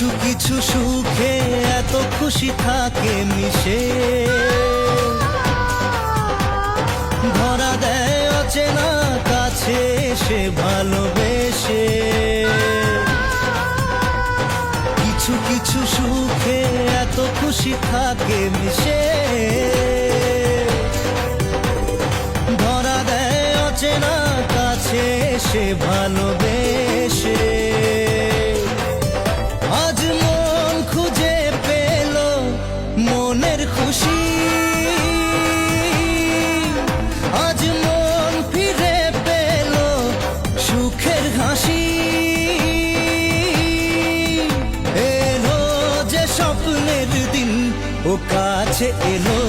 কিছু কিছু সুখে এত খুশি থাকে মিশে, ধরা দেয় অচেনা কাছে এসে ভালোবেসে। কিছু কিছু সুখে এত খুশি থাকে মিশে, ধরা দেয় অচেনা কাছে এসে ভালোবেসে। আজ মন খুঁজে পেল মনের খুশি, আজ মন ফিরে পেল সুখের হাসি। এলো যে স্বপ্নের দিন ও কাছে এলো,